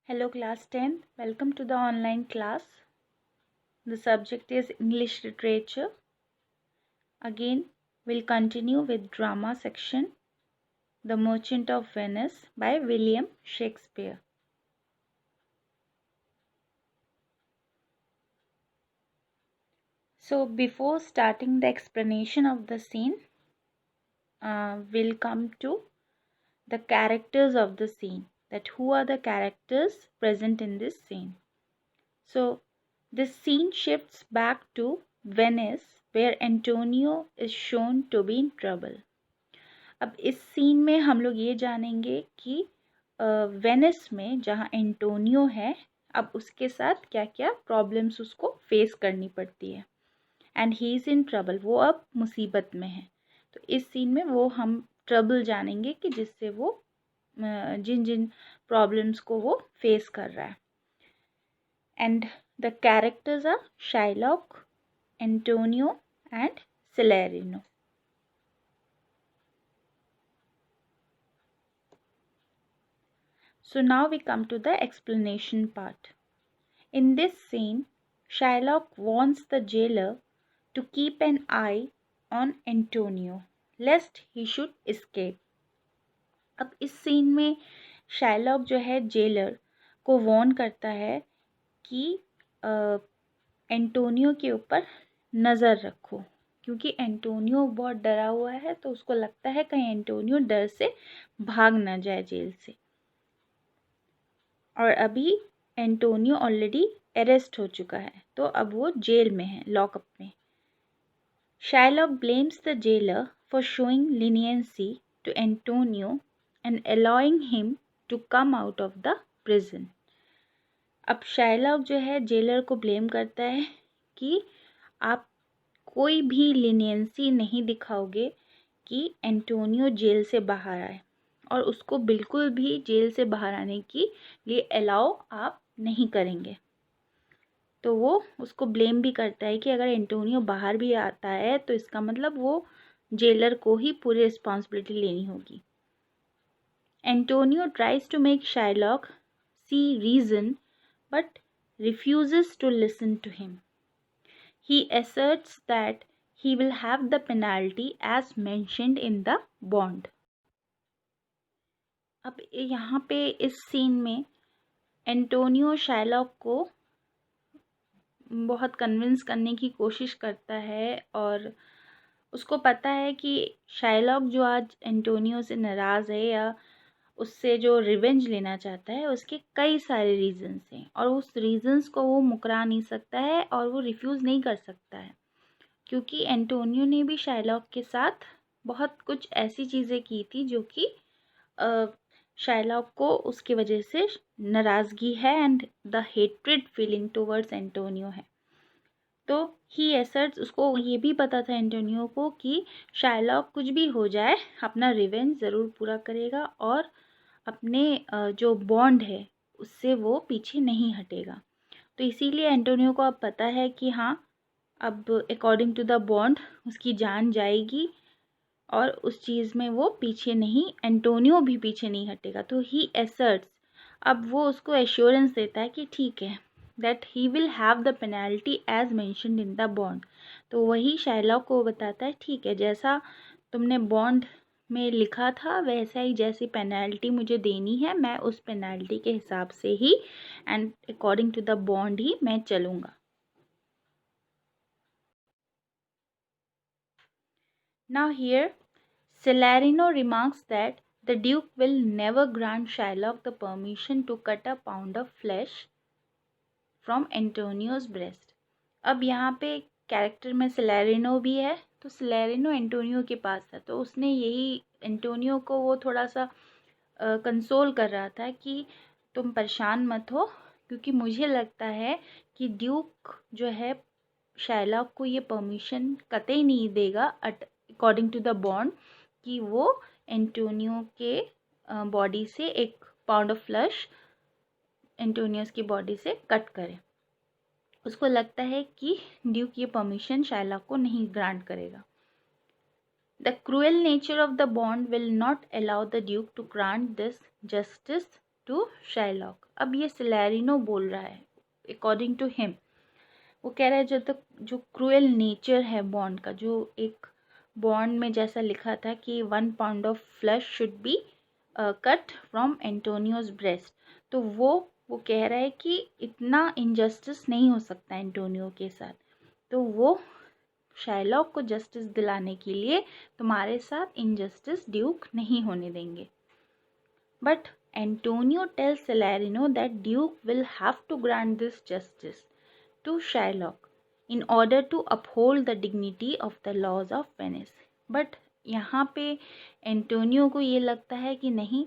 Hello class 10, welcome to the online class. The subject is English literature. Again, we'll continue with drama section, The Merchant of Venice by William Shakespeare. So before starting the explanation of the scene, we'll come to the characters of the scene, that who are the characters present in this scene. So this scene shifts back to Venice where Antonio is shown to be in trouble. अब इस scene में हम लोग ये जानेंगे कि Venice में जहाँ एंटोनियो है अब उसके साथ क्या क्या प्रॉब्लम्स उसको फेस करनी पड़ती है and he is in trouble, वो अब मुसीबत में है. तो इस सीन में वो हम ट्रबल जानेंगे कि जिससे वो जिन जिन प्रॉब्लम्स को वो फेस कर रहा है. And the characters are Shylock, Antonio and Salarino. So now we come to the explanation part. In this scene, Shylock warns the jailer to keep an eye on Antonio, lest he should escape. अब इस scene में Shylock जो है jailer को Warne करता है कि Antonio के ऊपर नज़र रखो, क्योंकि एंटोनियो बहुत डरा हुआ है तो उसको लगता है कहीं एंटोनियो डर से भाग ना जाए जेल से. और अभी एंटोनियो ऑलरेडी अरेस्ट हो चुका है तो अब वो जेल में है, लॉकअप में. Shylock blames the jailer for showing leniency to Antonio and allowing him to come out of the prison. अब शाइलॉक जो है जेलर को ब्लेम करता है कि आप कोई भी लीनियंसी नहीं दिखाओगे कि एंटोनियो जेल से बाहर आए और उसको बिल्कुल भी जेल से बाहर आने के लिए अलाउ आप नहीं करेंगे. तो वो उसको ब्लेम भी करता है कि अगर एंटोनियो बाहर भी आता है तो इसका मतलब वो जेलर को ही पूरी रिस्पॉन्सिबिलिटी लेनी होगी. Antonio tries to make Shylock see reason but refuses to listen to him. He asserts that he will have the penalty as mentioned in the bond. अब यहाँ पे इस सीन में एंटोनियो शाइलॉक को बहुत कन्विंस करने की कोशिश करता है और उसको पता है कि शाइलॉक जो आज एंटोनियो से नाराज़ है या उससे जो रिवेंज लेना चाहता है उसके कई सारे रीजंस हैं और उस रीजंस को वो मुकरा नहीं सकता है और वो रिफ्यूज़ नहीं कर सकता है, क्योंकि एंटोनियो ने भी शाइलॉक के साथ बहुत कुछ ऐसी चीज़ें की थी जो कि शाइलॉक को उसकी वजह से नाराज़गी है and the hatred feeling towards Antonio है. तो ही एसर्ट्स, उसको ये भी पता था एंटोनियो को कि शाइलॉक कुछ भी हो जाए अपना रिवेंज ज़रूर पूरा करेगा और अपने जो बॉन्ड है उससे वो पीछे नहीं हटेगा. तो इसीलिए एंटोनियो को अब पता है कि हाँ अब अकॉर्डिंग टू द बॉन्ड उसकी जान जाएगी और उस चीज़ में वो पीछे नहीं, एंटोनियो भी पीछे नहीं हटेगा. तो ही एसर्ट्स, अब वो उसको एश्योरेंस देता है कि ठीक है that he will have the penalty as mentioned in the bond. तो वही शाइलॉक को बताता है ठीक है जैसा तुमने बॉन्ड में लिखा था वैसा ही जैसी पेनल्टी मुझे देनी है मैं उस पेनल्टी के हिसाब से ही and according to the bond ही मैं चलूँगा. Now here, Celerino remarks that the Duke will never grant Shylock the permission to cut a pound of flesh from Antonio's breast. अब यहाँ पे कैरेक्टर में Celerino भी है तो Celerino एंटोनियो के पास था तो उसने यही एंटोनियो को वो थोड़ा सा कंसोल कर रहा था कि तुम परेशान मत हो, क्योंकि मुझे लगता है कि ड्यूक जो है शाइलॉक को ये परमिशन कतई नहीं देगा अकॉर्डिंग टू द बॉन्ड कि वो एंटोनियो के बॉडी से 1 पाउंड ऑफ फ्लैश एंटोनियोस की बॉडी से कट करे. उसको लगता है कि ड्यूक ये परमिशन शाइलॉक को नहीं ग्रांट करेगा. The cruel nature of the bond will not allow the Duke to grant this justice to Shylock. अब ये सेलेरिनो बोल रहा है, अकॉर्डिंग टू हिम वो कह रहा है जब तक जो क्रूएल नेचर है बॉन्ड का, जो एक बॉन्ड में जैसा लिखा था कि 1 pound of flesh should be cut from Antonio's breast, तो वो कह रहा है कि इतना इनजस्टिस नहीं हो सकता एंटोनियो के साथ, तो वो शाइलॉक को जस्टिस दिलाने के लिए तुम्हारे साथ इनजस्टिस ड्यूक नहीं होने देंगे। But Antonio tells Salarino that duke will have to grant this justice to Shylock in order to uphold the dignity of the laws of Venice। But यहाँ पे एंटोनियो को ये लगता है कि नहीं,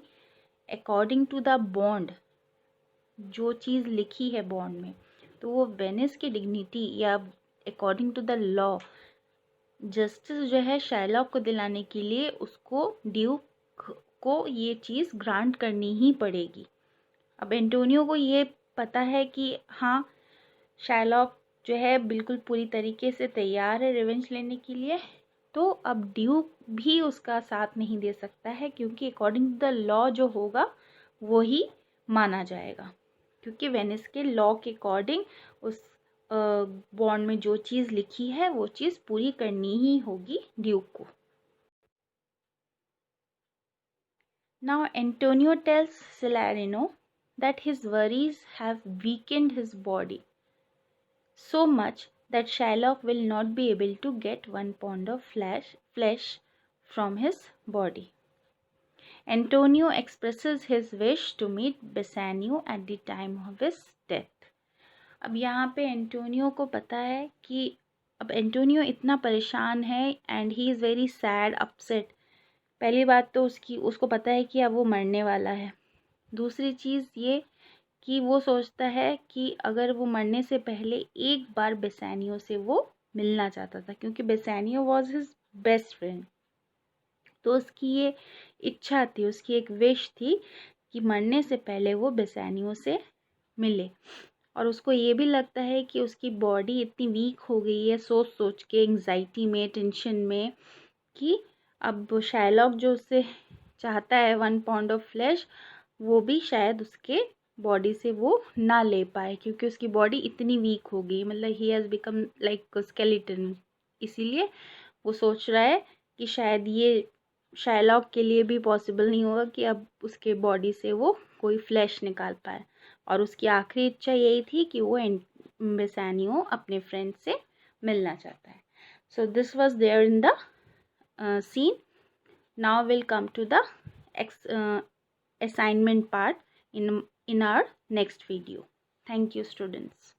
अकॉर्डिंग टू द बॉन्ड, जो चीज़ लिखी है बॉन्ड में, तो वो वेनिस की डिग्निटी या according to the law justice जो है शाइलॉक को दिलाने के लिए उसको ड्यूक को ये चीज़ ग्रांट करनी ही पड़ेगी। अब एंटोनियो को ये पता है कि हाँ, शाइलॉक जो है बिल्कुल पूरी तरीके से तैयार है रिवेंज लेने के लिए, तो अब ड्यूक भी उसका साथ नहीं दे सकता है, क्योंकि अकॉर्डिंग टू द लॉ जो होगा वो ही माना जाएगा, क्योंकि वेनिस के लॉ के अकॉर्डिंग उस बॉन्ड में जो चीज़ लिखी है वो चीज़ पूरी करनी ही होगी ड्यूक को। Now Antonio tells Salarino that his worries have weakened his body so much that Shylock will not be able to get 1 pound of flesh from his body. Antonio expresses his wish to meet Bassanio at the time of his death। अब यहाँ पे Antonio को पता है कि अब Antonio इतना परेशान है and he is very sad, upset. पहली बात तो उसको पता है कि अब वो मरने वाला है। दूसरी चीज़ ये कि वो सोचता है कि अगर वो मरने से पहले एक बार बेसानियो से वो मिलना चाहता था, क्योंकि बेसानियो वॉज हिज बेस्ट फ्रेंड। तो उसकी ये इच्छा थी, उसकी एक विश थी कि मरने से पहले वो बेसानियो से मिले। और उसको ये भी लगता है कि उसकी बॉडी इतनी वीक हो गई है सोच सोच के, एंग्जाइटी में, टेंशन में, कि अब शाइलॉक जो उससे चाहता है 1 पाउंड ऑफ फ्लैश, वो भी शायद उसके बॉडी से वो ना ले पाए, क्योंकि उसकी बॉडी इतनी वीक हो गई, मतलब he has become like skeleton. इसीलिए वो सोच रहा है कि शायद ये शाइलॉक के लिए भी पॉसिबल नहीं होगा कि अब उसके बॉडी से वो कोई फ्लैश निकाल पाए। और उसकी आखिरी इच्छा यही थी कि वो बेसानियो अपने फ्रेंड से मिलना चाहता है। So this was there in the scene. Now we'll come to the assignment part in our next video. Thank you, students.